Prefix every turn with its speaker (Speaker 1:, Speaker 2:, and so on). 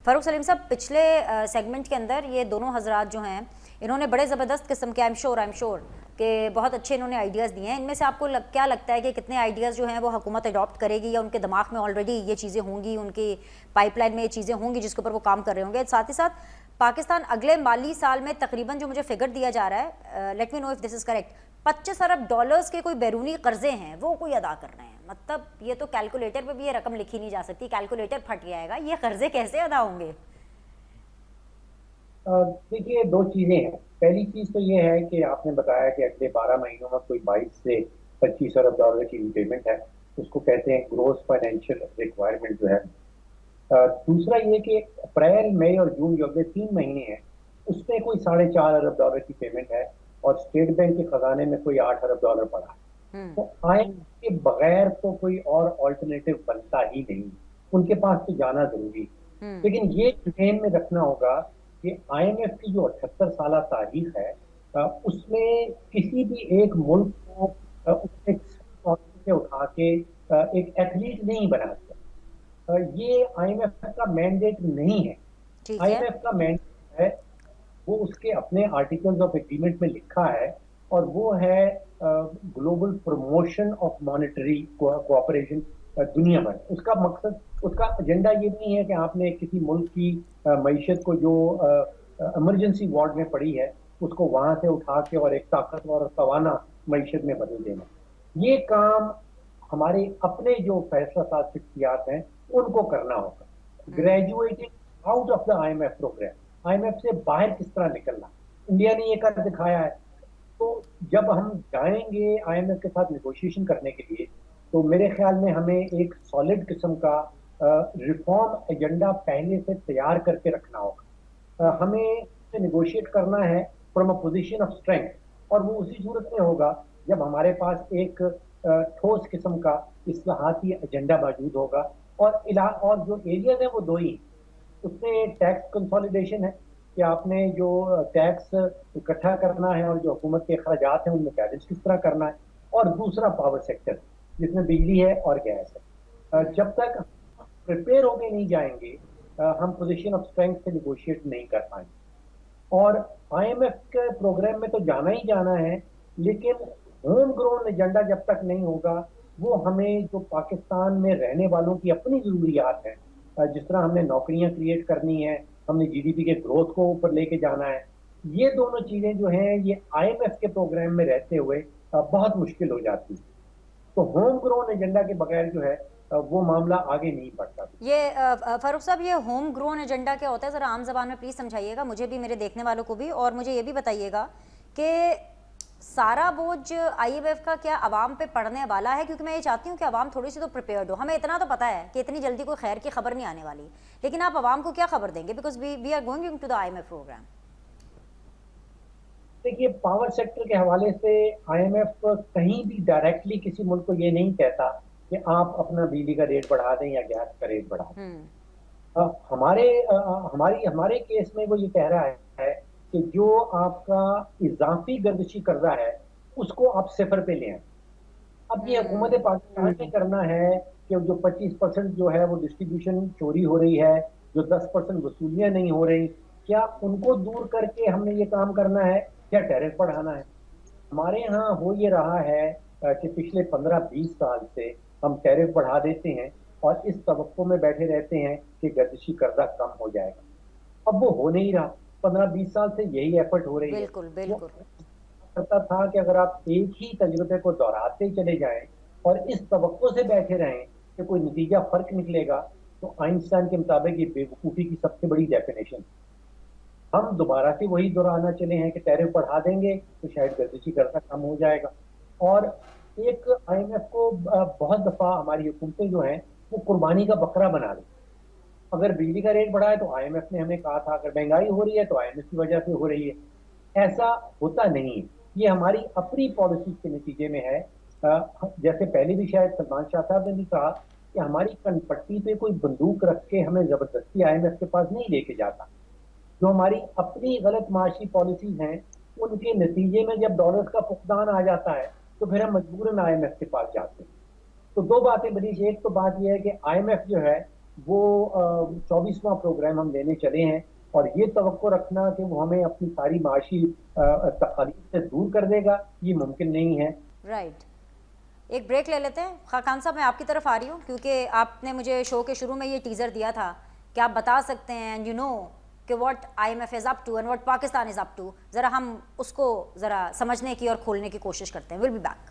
Speaker 1: फ़ारूक सलीम साहब, पिछले सेगमेंट के अंदर ये दोनों हजरात जो हैं, इन्होंने बड़े ज़बरदस्त किस्म के आई एम श्योर कि बहुत अच्छे इन्होंने आइडियाज़ दिए हैं। इनमें से आपको क्या लगता है कि कितने आइडियाज़ जो हैं वो हुकूमत अडॉप्ट करेगी, या उनके दिमाग में ऑलरेडी ये चीज़ें होंगी, उनकी पाइपलाइन में ये चीज़ें होंगी जिसके ऊपर वो काम कर रहे होंगे? साथ ही साथ पाकिस्तान अगले माली साल में तकरीबन, जो मुझे फिगर दिया जा रहा है, let me know if this is correct, 25 Arab dollars के कोई बैरूनी कर्जे हैं वो कोई अदा करने हैं। मतलब ये तो कैलकुलेटर पे भी ये रकम लिखी नहीं जा सकती, कैलकुलेटर फट जाएगा। ये कर्जे कैसे अदा होंगे?
Speaker 2: देखिए, दो चीजें हैं। पहली चीज तो ये है कि आपने बताया कि अगले 12 महीनों में कोई 22 से 25 अरब डॉलर की रिपेमेंट है। उसको कहते हैं ग्रोस फाइनेंशियल रिक्वायरमेंट जो है। दूसरा ये कि अप्रैल, मई और जून जो अगले 3 महीने हैं, उसमें कोई 4.5 अरब डॉलर की पेमेंट है, और स्टेट बैंक के खजाने में कोई 8 अरब डॉलर पड़ा है। तो आय के बगैर तो कोई और ऑल्टरनेटिव बनता ही नहीं। उनके पास तो जाना जरूरी। लेकिन ये ध्यान में रखना होगा कि आईएमएफ की जो 78 साल तारीख है, उसमें किसी भी एक मुल्क को उसके से उठा के एक एथलीट नहीं बना दिया। ये आईएमएफ का मैंडेट नहीं है।
Speaker 1: ठीक है।
Speaker 2: आईएमएफ का मैंडेट है, वो उसके अपने आर्टिकल्स ऑफ एग्रीमेंट में लिखा है, और वो है global promotion of monetary cooperation दुनिया भर। उसका मकसद, उसका एजेंडा ये नहीं है कि आपने किसी मुल्क की मीशत को जो इमरजेंसी वार्ड में पड़ी है उसको वहां से उठा के और एक ताकतवर और तवाना मीशत में बदल देना। ये काम हमारे अपने जो फैसला साज शख्सियात हैं उनको करना होगा। Graduating out of the IMF program, IMF से बाहर किस तरह निकलना, इंडिया ने ये कर दिखाया है। तो जब हम जाएंगे आईएमएफ के साथ नेगोशिएशन करने के लिए, तो मेरे ख्याल में हमें एक सॉलिड किस्म का रिफॉर्म एजेंडा पहले से तैयार करके रखना होगा। हमें नेगोशिएट करना है from a position of strength, और वो उसी सूरत में होगा जब हमारे पास एक ठोस किस्म का इस्लाहाती एजेंडा मौजूद होगा। और जो एरियाज है वो दो ही। उसमें टैक्स कंसोलिडेशन है कि आपने जो टैक्स इकट्ठा करना है और जो हुकूमत के अखराजात हैं उनमें बैलेंस किस तरह करना है, और दूसरा पावर सेक्टर जिसमें बिजली है और गैस है। जब तक प्रिपेयर होके नहीं जाएंगे, हम पोजीशन ऑफ स्ट्रेंथ से निगोशिएट नहीं कर पाएंगे। और आईएमएफ के प्रोग्राम में तो जाना ही जाना है, लेकिन होम ग्रोन एजेंडा जब तक नहीं होगा, वो हमें जो पाकिस्तान में रहने वालों की अपनी जरूरियात है, जिस तरह हमने नौकरियां क्रिएट करनी है, हमने जीडीपी के ग्रोथ को ऊपर लेके जाना है, ये दोनों चीजें जो हैं ये आईएमएफ के प्रोग्राम में रहते हुए बहुत मुश्किल हो जाती है। तो होम ग्रोन एजेंडा के बगैर जो है वो मामला आगे नहीं बढ़ता।
Speaker 1: ये फारूक साहब, ये होम ग्रोन एजेंडा क्या होता है? ज़रा आम जबान में प्लीज़ समझाइएगा मुझे भी, मेरे देखने वालों को भी, और मुझे ये भी बताइएगा कि सारा बोझ आईएमएफ का क्या आवाम पे पड़ने वाला है? क्योंकि मैं ये चाहती हूँ कि आवाम थोड़ी सी तो प्रिपेयर्ड हो। हमें इतना तो पता है कि इतनी जल्दी कोई खैर की खबर नहीं आने वाली, लेकिन आप आवाम को क्या खबर देंगे? Because we are going to the IMF program.
Speaker 2: देखिए, पावर सेक्टर के हवाले से आईएमएफ कहीं भी डायरेक्टली किसी मुल्क को ये नहीं कहता कि आप अपना बिजली का रेट बढ़ा दें या गैस का रेट बढ़ा दें। हमारे केस में वो ये कह रहा है कि जो आपका इजाफी गर्दिशी कर्जा है उसको आप सिफर पे ले आए। अब ये हुकूमत पाकिस्तान ने करना है कि जो 25% जो है वो डिस्ट्रीब्यूशन चोरी हो रही है, जो 10% वसूलियां नहीं हो रही, क्या उनको दूर करके हमने ये काम करना है, क्या टैरिफ बढ़ाना है? हमारे यहाँ हो ये रहा है कि पिछले 15-20 साल से हम टैरिफ बढ़ा देते हैं और इस तवक्को में बैठे रहते हैं कि गर्दिशी कर्जा कम हो जाएगा। अब वो हो नहीं रहा। 15-20 साल से यही एफर्ट हो रही है।
Speaker 1: बिल्कुल बिल्कुल।
Speaker 2: करता था कि अगर आप एक ही तजुर्बे को दोहराते चले जाएं और इस तवक्को से बैठे रहें कि कोई नतीजा फर्क निकलेगा, तो आइंस्टाइन के मुताबिक ये बेवकूफ़ी की सबसे बड़ी डेफिनेशन। हम दोबारा से वही दोहराना चले हैं कि टैरिफ बढ़ा देंगे तो शायद गर्दिशी कर्जा कम हो जाएगा। और एक आईएमएफ को बहुत दफा हमारी हुकूमतें जो हैं वो कुर्बानी का बकरा बना दी। अगर बिजली का रेट बढ़ा है तो आईएमएफ ने हमें कहा था, अगर महंगाई हो रही है तो आईएमएफ की वजह से हो रही है। ऐसा होता नहीं है। ये हमारी अपनी पॉलिसी के नतीजे में है। जैसे पहले भी शायद सलमान शाह साहब ने भी कहा कि हमारी कनपट्टी पे कोई बंदूक रख के हमें जबरदस्ती आईएमएफ के पास नहीं लेके जाता। जो हमारी अपनी गलत माशी पॉलिसीज हैं उनके नतीजे में जब डॉलर्स का फुकदान आ जाता है तो फिर हम मजबूरन आईएमएफ के पास जाते हैं। तो दो बातें बनी। एक तो बात यह है कि आईएमएफ जो है वो 24वां प्रोग्राम हम लेने चले हैं, और ये तवक्को रखना कि वो हमें अपनी सारी माशी तकालीफ से दूर कर देगा, ये मुमकिन नहीं है।
Speaker 1: राइट। एक ब्रेक ले लेते हैं। खाकान साहब, मैं आपकी तरफ आ रही हूँ क्योंकि आपने मुझे शो के शुरू में ये टीज़र दिया था कि आप बता सकते हैं एंड यू नो कि what IMF is up to and what Pakistan is up to. ज़रा हम उसको ज़रा समझने की और खोलने की कोशिश करते हैं। Will be back.